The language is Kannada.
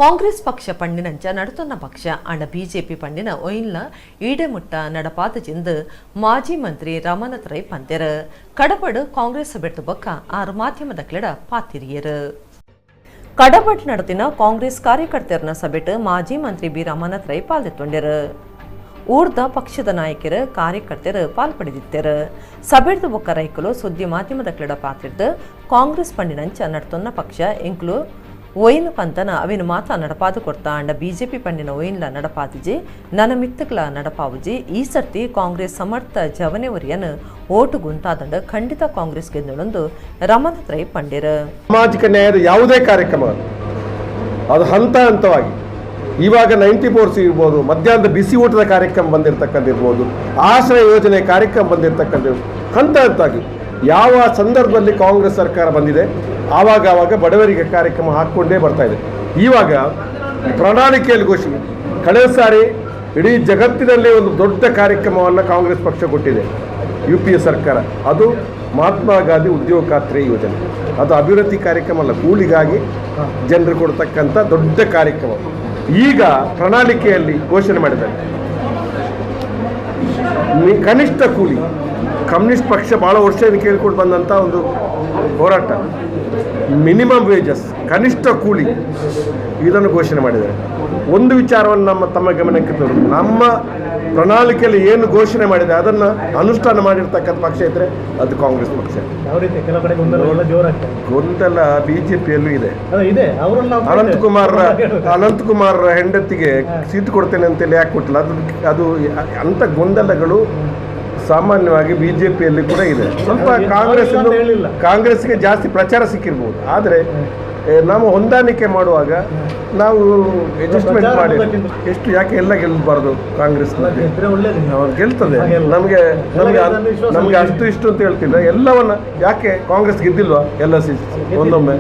ಕಾಂಗ್ರೆಸ್ ಪಕ್ಷ ಪಂಡಿನಂಚ ನಡುತೊನ್ನ ಪಕ್ಷ ಅಂಡ ಬಿಜೆಪಿ ಪಂಡಿನ ಒಯಿನ್ಲ ಈಡೆಮುಟ್ಟ ನಡಪಾತಜಿಂದು ಮಾಜಿ ಮಂತ್ರಿ ರಮನಾಥ್ ರೈ ಪಂತೆರ್ ಕಡಪಡು ಕಾಂಗ್ರೆಸ್ ಬೆಟ್ಟು ಬೊಕ್ಕ ಆರು ಮಾಧ್ಯಮದ ಕ್ಲೆಡ ಪಾತಿರಿಯರು ಕಡಪಡ್ ನಡತಿನ ಕಾಂಗ್ರೆಸ್ ಕಾರ್ಯಕರ್ತರ ಸಭೆಟ್ ಮಾಜಿ ಮಂತ್ರಿ ಬಿ ರಮನಾಥ್ ರೈ ಪಾಲ್ದೆತ್ತೊಂಡೆರು ಊರ್ದ ಪಕ್ಷದ ನಾಯಕರು ಕಾರ್ಯಕರ್ತರು ಪಾಲ್ಪಡೆದಿದ್ದರು ಸಭೆಡ್ದು ಬೊಕ್ಕ ರೈಕಲು ಸುದ್ದಿ ಮಾಧ್ಯಮದ ಕ್ಲೆಡ ಪಾತ್ರಿದ್ದು ಕಾಂಗ್ರೆಸ್ ಪಂಡಿನಂಚ ನಡುತೊನ್ನ ಪಕ್ಷ ಎಂಕ್ಲು ಒಯಿನ್ ಪಂತನ ಅವಿನ ಮಾತ ನಡಪಾದು ಕೊಡ್ತಾ ಅಂಡ ಬಿಜೆಪಿ ಪಂಡಿನ ಒಯಿನ್ಲ ನಡಪಾತಿಜಿ ನನ್ನ ಮಿತ್ತಕ್ಲ ನಡಪಾವುಜಿ ಈ ಸರ್ತಿ ಕಾಂಗ್ರೆಸ್ ಸಮರ್ಥ ಜವನೆವರಿಯನು ಓಟು ಗುಂತಾದಂಡ ಖಂಡಿತ ಕಾಂಗ್ರೆಸ್ ಗೆದ್ದೊಂದು ರಮನಾಥ್ ರೈ ಪಂಡಿರು ಸಾಮಾಜಿಕ ನ್ಯಾಯದ ಯಾವುದೇ ಕಾರ್ಯಕ್ರಮ ಅದು ಹಂತ ಹಂತವಾಗಿ ಇವಾಗ 94 ಇರ್ಬೋದು, ಮಧ್ಯಾಹ್ನದ ಬಿಸಿ ಊಟದ ಕಾರ್ಯಕ್ರಮ ಬಂದಿರತಕ್ಕಂಥಿರ್ಬೋದು, ಆಶ್ರಯ ಯೋಜನೆ ಕಾರ್ಯಕ್ರಮ ಬಂದಿರತಕ್ಕಂಥದ್ದು ಹಂತ ಹಂತವಾಗಿ ಯಾವ ಸಂದರ್ಭದಲ್ಲಿ ಕಾಂಗ್ರೆಸ್ ಸರ್ಕಾರ ಬಂದಿದೆ ಆವಾಗ ಬಡವರಿಗೆ ಕಾರ್ಯಕ್ರಮ ಹಾಕ್ಕೊಂಡೇ ಬರ್ತಾ ಇದೆ. ಇವಾಗ ಪ್ರಣಾಳಿಕೆಯಲ್ಲಿ ಘೋಷಣೆ ಕಳೆದ ಸಾರಿ ಇಡೀ ಜಗತ್ತಿನಲ್ಲಿ ಒಂದು ದೊಡ್ಡ ಕಾರ್ಯಕ್ರಮವನ್ನು ಕಾಂಗ್ರೆಸ್ ಪಕ್ಷ ಕೊಟ್ಟಿದೆ UPA ಸರ್ಕಾರ. ಅದು ಮಹಾತ್ಮ ಗಾಂಧಿ ಉದ್ಯೋಗ ಖಾತ್ರಿ ಯೋಜನೆ. ಅದು ಅಭಿವೃದ್ಧಿ ಕಾರ್ಯಕ್ರಮ ಅಲ್ಲ, ಕೂಲಿಗಾಗಿ ಜನರು ಕೊಡ್ತಕ್ಕಂಥ ದೊಡ್ಡ ಕಾರ್ಯಕ್ರಮ. ಈಗ ಪ್ರಣಾಳಿಕೆಯಲ್ಲಿ ಘೋಷಣೆ ಮಾಡಿದ್ದಾರೆ ಕನಿಷ್ಠ ಕೂಲಿ. ಕಮ್ಯುನಿಸ್ಟ್ ಪಕ್ಷ ಭಾಳ ವರ್ಷದಿಂದ ಕೇಳಿಕೊಂಡು ಬಂದಂಥ ಒಂದು ಹೋರಾಟ, ಮಿನಿಮಮ್ ವೇಜಸ್, ಕನಿಷ್ಠ ಕೂಲಿ, ಇದನ್ನು ಘೋಷಣೆ ಮಾಡಿದ್ದಾರೆ. ಒಂದು ವಿಚಾರವನ್ನು ತಮ್ಮ ಗಮನಕ್ಕೆ ತರೋದು, ನಮ್ಮ ಪ್ರಣಾಳಿಕೆಯಲ್ಲಿ ಏನು ಘೋಷಣೆ ಮಾಡಿದೆ ಅದನ್ನು ಅನುಷ್ಠಾನ ಮಾಡಿರ್ತಕ್ಕಂಥ ಪಕ್ಷ ಇದ್ದರೆ ಅದು ಕಾಂಗ್ರೆಸ್ ಪಕ್ಷ. ಗೊಂದಲ ಬಿಜೆಪಿಯಲ್ಲೂ ಇದೆ. ಅನಂತಕುಮಾರ್ ಹೆಂಡತಿಗೆ ಸೀಟು ಕೊಡ್ತೇನೆ ಅಂತೇಳಿ ಯಾಕೆ ಕೊಟ್ಟಿಲ್ಲ, ಅದು ಅಂಥ ಗೊಂದಲಗಳು ಸಾಮಾನ್ಯವಾಗಿ ಬಿಜೆಪಿಯಲ್ಲಿ ಕೂಡ ಇದೆ. ಸ್ವಲ್ಪ ಕಾಂಗ್ರೆಸ್ಗೆ ಜಾಸ್ತಿ ಪ್ರಚಾರ ಸಿಕ್ಕಿರ್ಬೋದು, ಆದರೆ ನಾವು ಹೊಂದಾಣಿಕೆ ಮಾಡುವಾಗ ನಾವು ಅಡ್ಜಸ್ಟ್ಮೆಂಟ್ ಮಾಡಿ ಎಷ್ಟು ಯಾಕೆ ಎಲ್ಲ ಗೆಲ್ಲಬಾರ್ದು, ಕಾಂಗ್ರೆಸ್ ಗೆಲ್ತದೆ. ನಮಗೆ ಅಷ್ಟು ಇಷ್ಟು ಅಂತ ಹೇಳ್ತಿಲ್ಲ, ಎಲ್ಲವನ್ನ ಯಾಕೆ ಕಾಂಗ್ರೆಸ್ ಗೆದ್ದಿಲ್ವಾ ಎಲ್ಲ ಒಂದೊಮ್ಮೆ